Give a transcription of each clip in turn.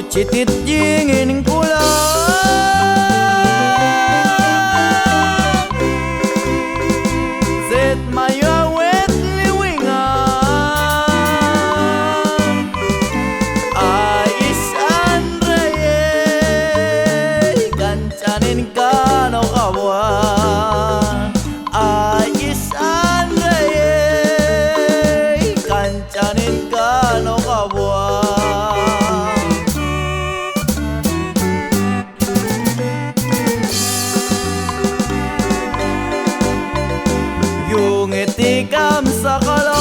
citit dingin kulang Zet maya wet liwingan Ais andraye Kancanin ka no kawan Ais andraye Kancanin ka no kawan Yung itikam sa kalas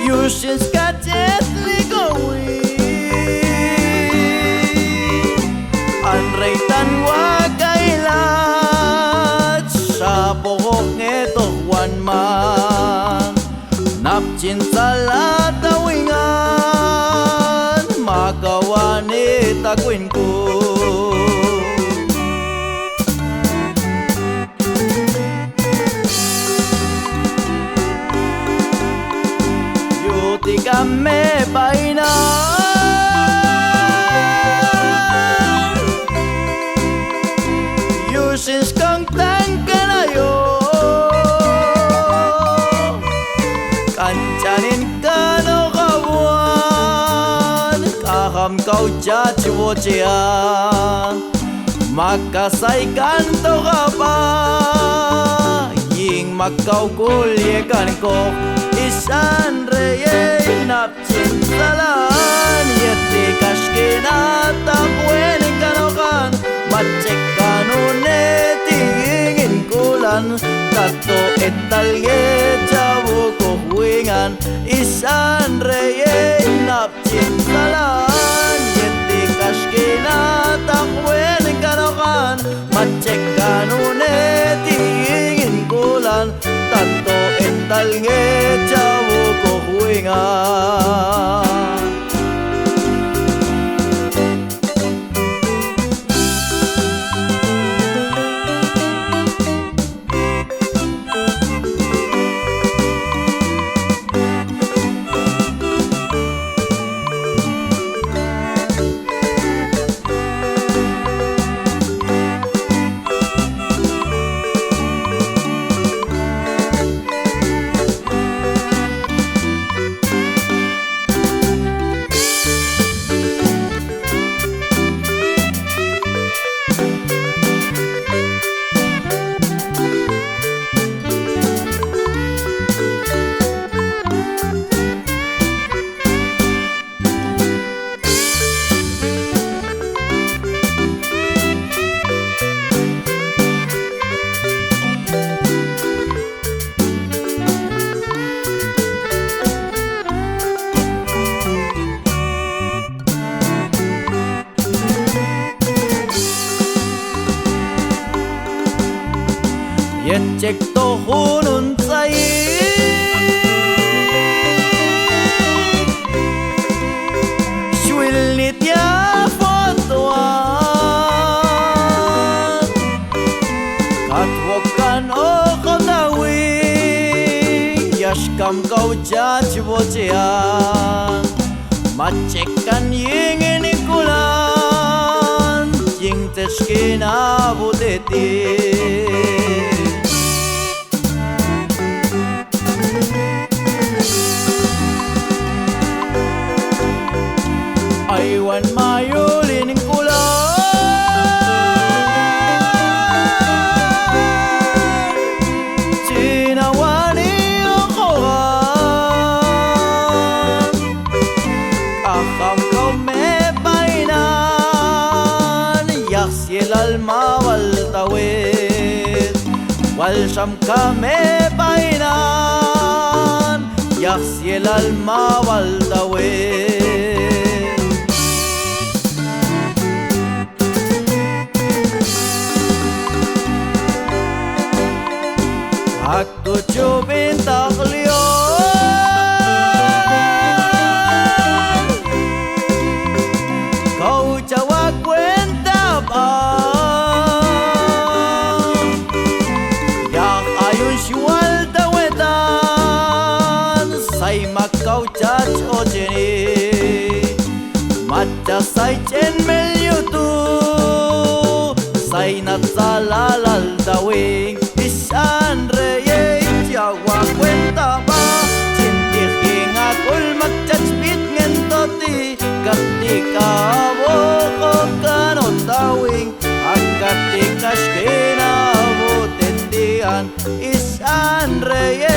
Yushin skatet ligawi Anraitan wakailat Sa pokok nito one man Napchin sa latawingan Makawanit akwin ko Yuti kami painan Yusis kang tangka na yun Kancanin ka no kawan Kaham kau jachiwo chiyan Makasay kanto ka pa Ying makau kulyekan ko Isan reye napchin salan Yeti kashkinata kwen kanokan Macek kanune tingin kulan Kato etalye jabu kuhuingan Isan reye napchin salan Yeti kashkinata kwen kanokan Macek kanune tingin kulan Tanto ental nge jawo ko huingan Yetcek to hunun say Shwil nitya fotoan Katwokan o kotawi Yashkam kau jachiwo chiyan Macekan yingin ikulan Ying teshkina budeti Aywan mayulin kulan Sinawani ako Kakam kau me painan Yaksilal mawal tawid Walsham ka me painan Yaksilal mawal tawid Aku cubin tak lihat Kau jawab kwenta ba Yak ayun siwal tawetan Sa say chen mel yutu say natzalal al dawing isan reye tiawa cuenta ba chintihin akul magchachpit ngentoti katika boko kanot dawing akatika shkena botendian isan reye